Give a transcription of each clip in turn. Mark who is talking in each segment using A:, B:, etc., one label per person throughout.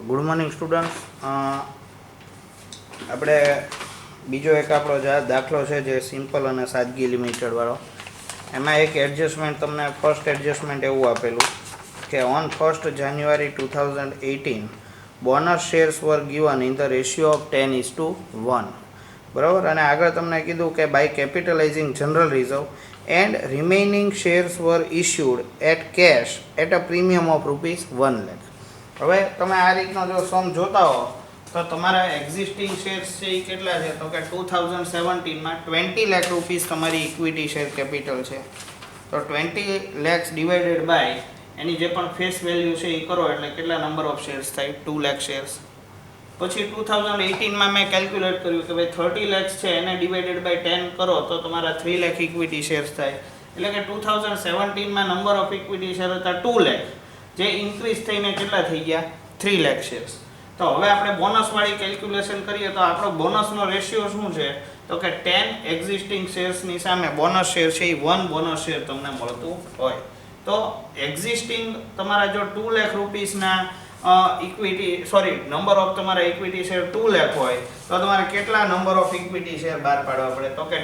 A: Good morning students. આપણે બીજો એક આપણો દાખલો છે જે સિમ્પલ અને સાદગી લિમિટેડવાળો. એમાં એક એડજસ્ટમેન્ટ તમને ફર્સ્ટ એડજસ્ટમેન્ટ એવું આપેલું કે on 1st January 2018 bonus shares were given in the ratio of 10:1. બરાબર. અને આગળ તમને કીધું કે by capitalizing general reserve and remaining shares were issued at cash at a premium of ₹1 lakh. હવે તમે આ રીતનો જો સમ જોતા હો તો તમારા એક્ઝિસ્ટિંગ શેર્સ છે એ કેટલા છે? તો કે 2017માં 20 લાખ રૂપીસ તમારી ઇક્વિટી શેર કેપિટલ છે. તો 20 lakhs ડિવાઇડેડ બાય એની જે પણ ફેસ વેલ્યુ છે એ કરો એટલે કેટલા નંબર ઓફ શેર્સ થાય? 2 લાખ શેર્સ. પછી 2018માં મેં કેલ્ક્યુલેટ કર્યું કે ભાઈ 30 lakhs છે એને ડિવાઇડેડ બાય 10 કરો તો તમારા 3 લાખ ઇક્વિટી શેર્સ થાય. એટલે કે 2017માં નંબર ઓફ ઇક્વિટી શેર હતા 2 લાખ, જે ઇન્ક્રીઝ થઈને કેટલા થઈ ગયા? 3 લાખ શેર્સ. તો હવે આપણે બોનસવાળી કેલ્ક્યુલેશન કરીએ તો આપણો બોનસનો રેશિયો શું છે? તો કે 10 એક્ઝિસ્ટિંગ શેર્સની સામે બોનસ શેર છે એ 1 બોનસ શેર તમને મળતું હોય. તો એક્ઝિસ્ટિંગ તમારા જો 2 લાખ રૂપીસના નંબર ઓફ તમારા ઇક્વિટી શેર 2 લાખ હોય તો તમારે કેટલા નંબર ઓફ ઇક્વિટી શેર બહાર પાડવા પડે? તો કે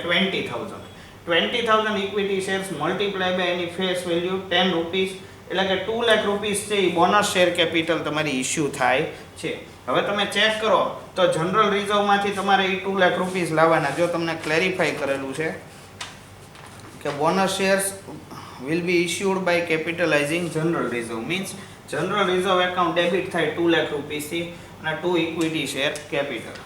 A: 20,000 equity shares multiply by any face value 10 rupees, એટલે કે 2 લાખ રૂપીસ છે એ બોનસ શેર કેપિટલ તમારી ઇસ્યુ થાય છે. હવે તમે ચેક કરો તો જનરલ રિઝર્વમાંથી તમારે એ 2 લાખ રૂપીસ લાવવાના. જો તમને ક્લેરિફાઈ કરેલું છે કે bonus shares will be issued by capitalizing general reserve, means general reserve account debit થાય 2 લાખ રૂપીસથી અને 2 ઇક્વિટી શેર કેપિટલ.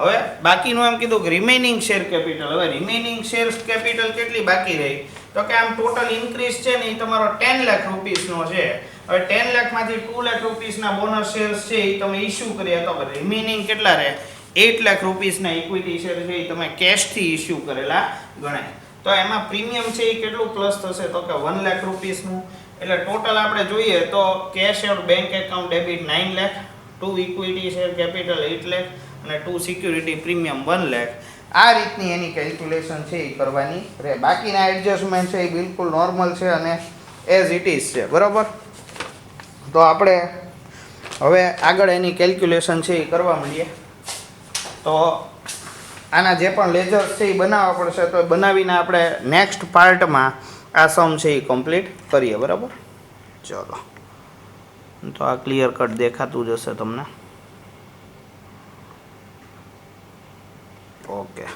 A: હવે બાકીનું એમ કીધું કે રિમેઇનિંગ શેર કેપિટલ. હવે રિમેઇનિંગ શેર કેપિટલ કેટલી બાકી રહી? તો કે આમ ટોટલ ઇન્ક્રીઝ છે ને એ તમારો 10 લાખ રૂપીસનો છે. હવે 10 લાખમાંથી 2 લાખ રૂપીસના બોનસ શેર્સ છે એ તમે ઇસ્યુ કર્યા તો રિમેઇનિંગ કેટલા રહે? 8 લાખ રૂપીસના ઇક્વિટી શેર છે એ તમે કેશથી ઇસ્યુ કરેલા ગણાય. તો એમાં પ્રીમિયમ છે એ કેટલું પ્લસ થશે? તો કે 1 લાખ રૂપીસનું. એટલે ટોટલ આપણે જોઈએ તો cash or bank account debit 9 lakh, 2 equity share capital 8 lakh અને 2 સિક્યુરિટી પ્રીમિયમ 1 લાખ. આ રીતની એની કેલ્ક્યુલેશન છે એ કરવાની રહે. બાકીના એડજસ્ટમેન્ટ છે એ બિલકુલ નોર્મલ છે અને એઝ ઇટ ઇઝ છે. બરાબર. તો આપણે હવે આગળ એની કેલ્ક્યુલેશન છે એ કરવા માંડીએ. તો આના જે પણ લેજર્સ છે એ બનાવવા પડશે, તો બનાવીને આપણે નેક્સ્ટ પાર્ટમાં આ સમ છે એ કમ્પ્લીટ કરીએ. બરાબર. ચલો, તો આ ક્લિયર કટ દેખાતું જ હશે તમને. ઓકે.